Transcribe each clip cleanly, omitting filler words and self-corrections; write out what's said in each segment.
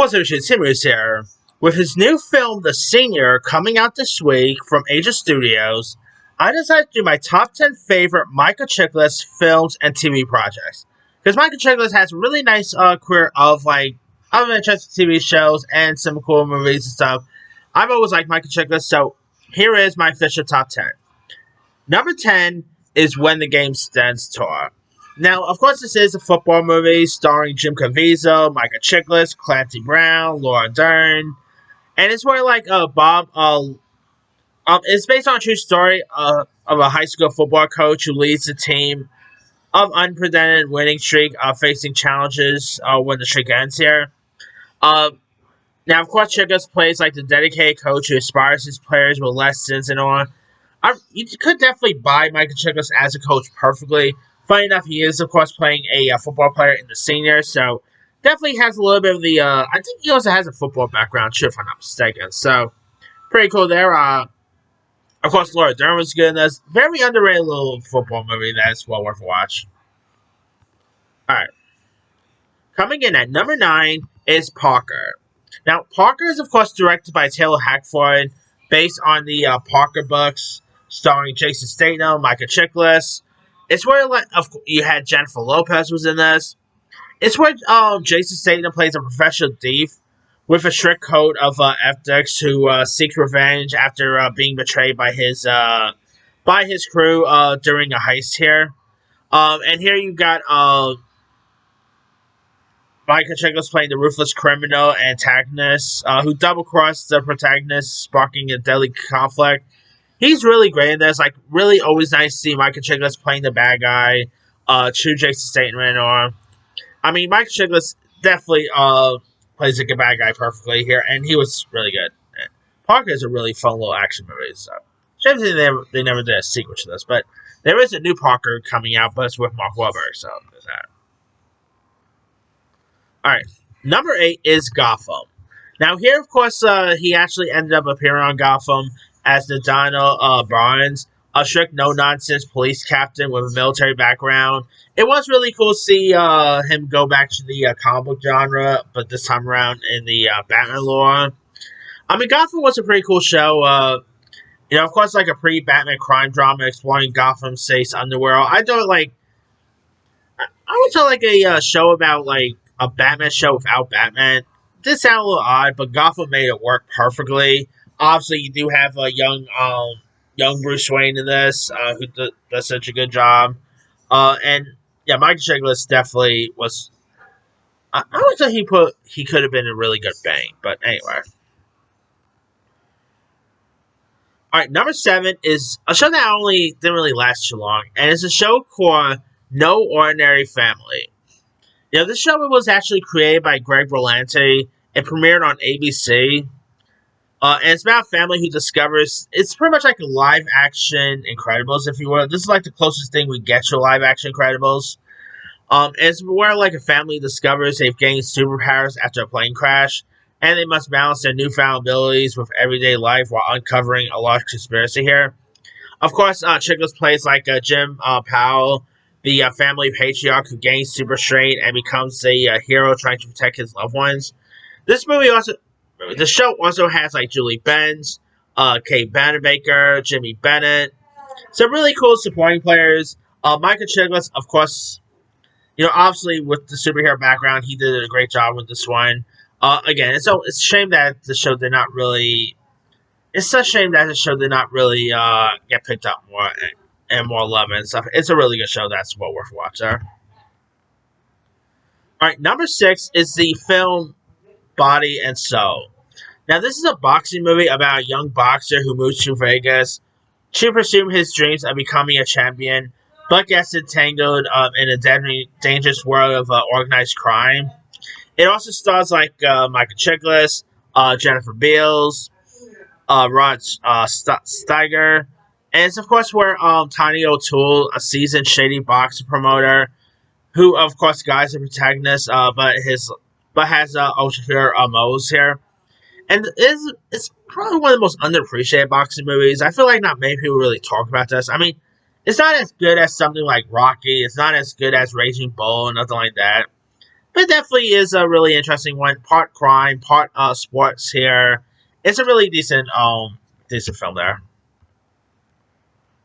What's up, Chiklis here. With his new film, The Senior, coming out this week from Asia Studios, I decided to do my top 10 favorite Michael Chiklis films and TV projects. Because Michael Chiklis has a really nice career of other interesting TV shows and some cool movies and stuff. I've always liked Michael Chiklis, so here is my official top 10. Number 10 is When the Game Stands Tall. Now, of course, this is a football movie starring Jim Caviezel, Michael Chiklis, Clancy Brown, Laura Dern, and it's where Bob. It's based on a true story of a high school football coach who leads a team of unprecedented winning streak, facing challenges when the streak ends here. Uh, Now, of course, Chiklis plays like the dedicated coach who inspires his players with lessons and all. You could definitely buy Michael Chiklis as a coach perfectly. Funny enough, he is, of course, playing a football player in the senior, so definitely has a little bit of the. I think he also has a football background, too, if I'm not mistaken. So, pretty cool there. Of course, Laura Dern was good in this. Very underrated little football movie that's well worth a watch. Alright. Coming in at number 9 is Parker. Now, Parker is, of course, directed by Taylor Hackford, based on the Parker books, starring Jason Statham, Michael Chiklis. It's where you had Jennifer Lopez was in this. It's where Jason Statham plays a professional thief with a strict code of ethics who seeks revenge after being betrayed by his crew during a heist here. And here you got Michael Chiklis playing the ruthless criminal antagonist who double-crossed the protagonist, sparking a deadly conflict. He's really great in this. Really always nice to see Michael Chiklis playing the bad guy. True Jason Statham and all. I mean, Michael Chiklis definitely plays a good bad guy perfectly here, and he was really good. Parker is a really fun little action movie. So, shame they never did a sequel to this, but there is a new Parker coming out, but it's with Mark Wahlberg. So there's that. All right, number 8 is Gotham. Now here, of course, he actually ended up appearing on Gotham as the Donald Barnes, a strict, no-nonsense police captain with a military background. It was really cool to see him go back to the comic book genre, but this time around in the Batman lore. I mean, Gotham was a pretty cool show. Of course, like a pre-Batman crime drama exploring Gotham's safe underworld. I would tell a show about a Batman show without Batman. This sounded a little odd, but Gotham made it work perfectly. Obviously, you do have a young Bruce Wayne in this, who does such a good job. And yeah, Michael Chiklis definitely was. I would say he could have been a really good Bane, but anyway. All right, number 7 is a show that didn't really last too long, and it's a show called No Ordinary Family. This show was actually created by Greg Berlanti. It premiered on ABC. And it's about a family who discovers... It's pretty much like a live-action Incredibles, if you will. This is the closest thing we get to a live-action Incredibles. It's where a family discovers they've gained superpowers after a plane crash, and they must balance their newfound abilities with everyday life while uncovering a large conspiracy here. Of course, Chiklis plays Jim Powell, the family patriarch who gains super strength and becomes a hero trying to protect his loved ones. The show also has Julie Benz, Kate Baker, Jimmy Bennett, some really cool supporting players. Michael Chiklis, of course, obviously with the superhero background, he did a great job with this one. Again, it's a shame that the show did not really. It's a shame that the show did not really get picked up more and more love and stuff. It's a really good show. That's well worth watching. All right, number 6 is the film Body and Soul. Now, this is a boxing movie about a young boxer who moves to Vegas to pursue his dreams of becoming a champion, but gets entangled in a dangerous world of organized crime. It also stars Michael Chiklis, Jennifer Beals, Rod Steiger, and it's of course where Tiny O'Toole, a seasoned shady boxer promoter, who of course guides the protagonist, but has ulterior motives here. And it's probably one of the most underappreciated boxing movies. I feel like not many people really talk about this. I mean, it's not as good as something like Rocky. It's not as good as Raging Bull, nothing like that. But it definitely is a really interesting one. Part crime, part sports here. It's a really decent film there.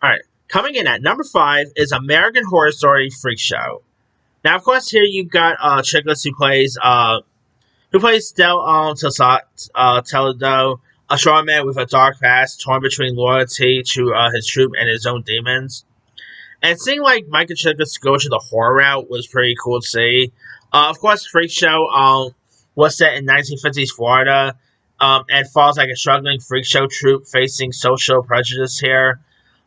All right, coming in at number 5 is American Horror Story Freak Show. Now, of course, here you've got Chiklis who plays Del Toledo, a strong man with a dark past, torn between loyalty to his troop and his own demons. And seeing like Michael Chiklis go to the horror route was pretty cool to see. Of course, Freak Show was set in 1950s Florida, and follows like a struggling freak show troupe facing social prejudice here.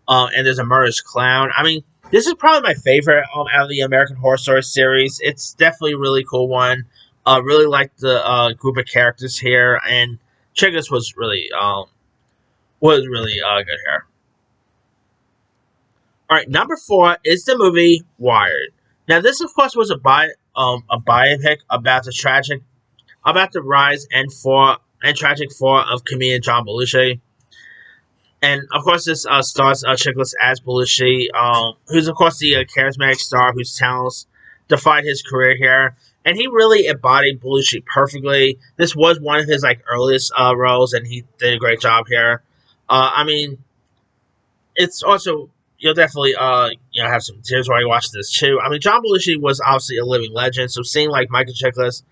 And there's a murderous clown. I mean, this is probably my favorite out of the American Horror Story series. It's definitely a really cool one. Really like the group of characters here, and Chiklis was really good here. All right, number 4 is the movie Wired. Now, this of course was a biopic about the rise and tragic fall of comedian John Belushi. And of course, this stars Chiklis as Belushi, who's of course the charismatic star whose talents defined his career here, and he really embodied Belushi perfectly. This was one of his like earliest roles, and he did a great job here. I mean, it's also you'll definitely have some tears while you watch this too. I mean, John Belushi was obviously a living legend, so seeing like Michael Chiklis,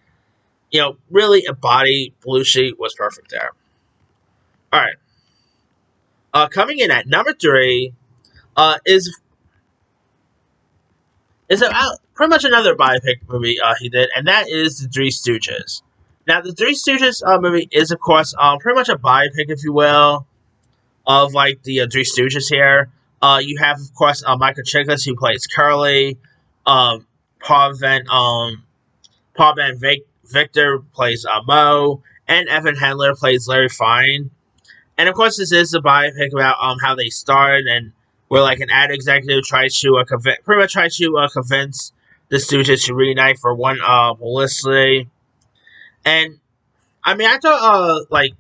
really embody Belushi was perfect there. All right. Coming in at number 3 is pretty much another biopic movie he did, and that is The Three Stooges. Now, The Three Stooges movie is, of course, pretty much a biopic, if you will, of like the Three Stooges here. You have, of course, Michael Chiklis who plays Curly. Um, Paul Van Victor plays Mo, and Evan Handler plays Larry Fine. And of course, this is a biopic about how they started and where like an ad executive tries to convince the Stooges to reunite for one publicity. And I mean, I thought like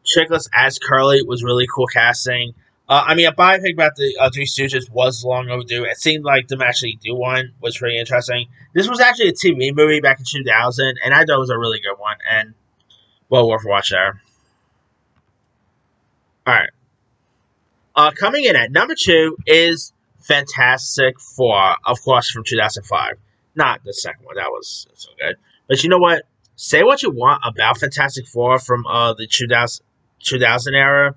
Chiklis as Curly was really cool casting. I mean, a biopic about the Three Stooges was long overdue. It seemed like them actually do one was pretty interesting. This was actually a TV movie back in 2000, and I thought it was a really good one and well worth a watch there. All right. Coming in at number 2 is Fantastic Four, of course, from 2005. Not the second one, that was so good. But you know what? Say what you want about Fantastic Four from the 2000 era.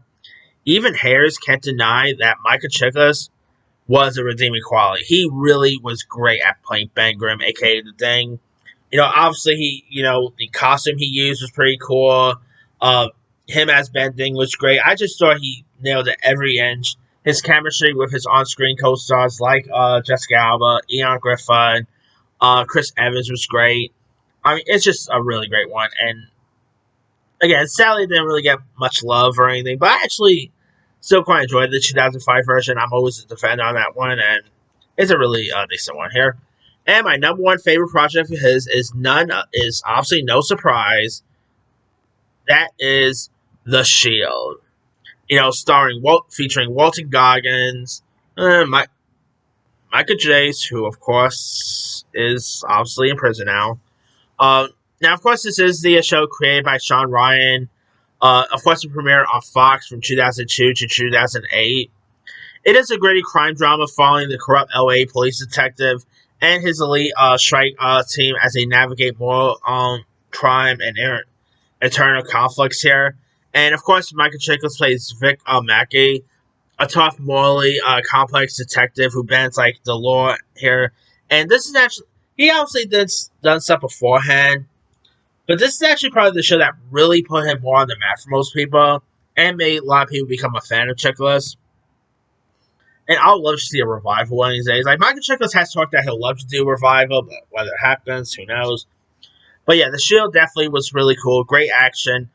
Even haters can't deny that Michael Chiklis was a redeeming quality. He really was great at playing Ben Grimm, aka the Thing. Obviously the costume he used was pretty cool. Uh, Him as Ben Ding was great. I just thought he nailed it every inch. His chemistry with his on-screen co-stars like Jessica Alba, Ian Griffin, Chris Evans was great. I mean, it's just a really great one. And again, sadly, it didn't really get much love or anything, but I actually still quite enjoyed the 2005 version. I'm always a defender on that one, and it's a really decent one here. And my number 1 favorite project of his is obviously no surprise. That is The Shield. Featuring Walton Goggins, Micah Jace, who of course is obviously in prison now. Uh, Now, of course, this is the show created by Sean Ryan. Of course, it premiered on Fox from 2002 to 2008. It is a gritty crime drama following the corrupt LA police detective and his elite strike team as they navigate moral crime and internal conflicts here. And of course, Michael Chiklis plays Vic Mackey, a tough, morally complex detective who bends like the law here. And this is actually he obviously done stuff beforehand, but this is actually probably the show that really put him more on the map for most people and made a lot of people become a fan of Chiklis. And I'll love to see a revival one of these days. Like Michael Chiklis has talked that he'll love to do a revival, but whether it happens, who knows. But yeah, The Shield definitely was really cool. Great action.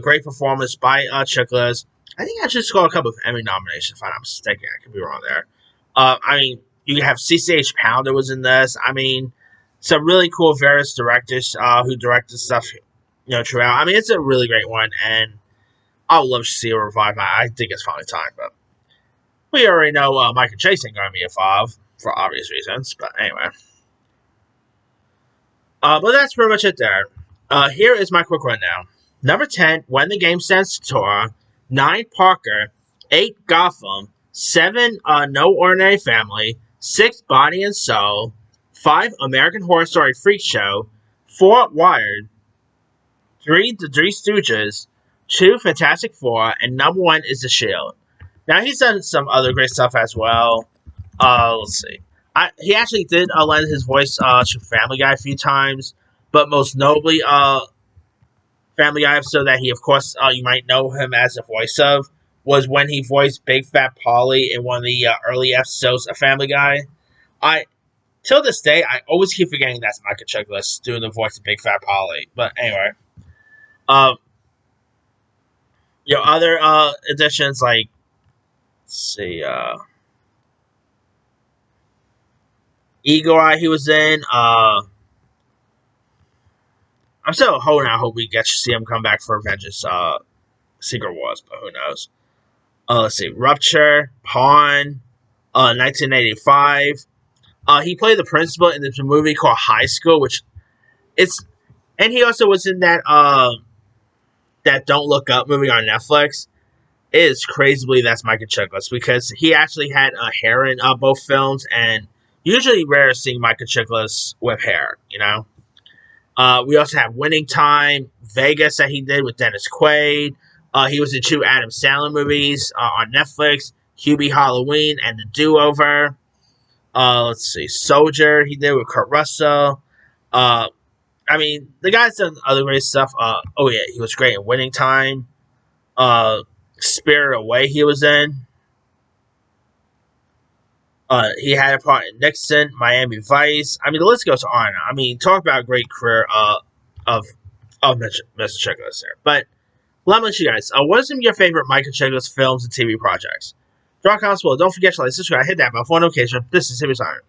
Great performance by Chiklis. I think I just got a couple of Emmy nominations, if I'm not mistaken. I could be wrong there. I mean, you have CCH Pounder was in this. I mean, some really cool various directors who directed stuff, throughout. I mean, it's a really great one, and I would love to see a revival. I think it's finally time, but we already know Michael Chase ain't going to be a five for obvious reasons. But anyway. But that's pretty much it there. Here is my quick rundown. Number 10, When the Game Stands Tall. 9, Parker. 8, Gotham. 7, No Ordinary Family. 6, Body and Soul. 5, American Horror Story Freak Show. 4, Wired. 3, The Three Stooges. 2, Fantastic Four. And number 1 is The Shield. Now, he's done some other great stuff as well. Let's see. He actually did lend his voice to Family Guy a few times, but most notably, Family Guy episode that he, of course, you might know him as the voice of, was when he voiced Big Fat Polly in one of the early episodes of Family Guy. Till this day, I always keep forgetting that's Michael Chiklis doing the voice of Big Fat Polly. But anyway, other additions like, let's see, Eagle Eye he was in. I'm still holding out hope we get to see him come back for Avengers Secret Wars, but who knows. Let's see. Rupture, Pawn, 1985. He played the principal in this movie called High School, and he also was in that that Don't Look Up movie on Netflix. It is crazy to believe that's Michael Chiklis because he actually had hair in both films, and usually rare seeing Michael Chiklis with hair, We also have Winning Time, Vegas that he did with Dennis Quaid. He was in 2 Adam Sandler movies on Netflix, Hubie Halloween and The Do-Over. Let's see, Soldier he did with Kurt Russell. The guy's done other great stuff. He was great in Winning Time. Spirit Away he was in. He had a part in Nixon, Miami Vice. The list goes on. Talk about a great career of Mr. Chiklis there. But let me ask you guys, what are some of your favorite Michael Chiklis films and TV projects? Drop comments below. Don't forget to like, subscribe, hit that bell for notification. This is Timmy Siren.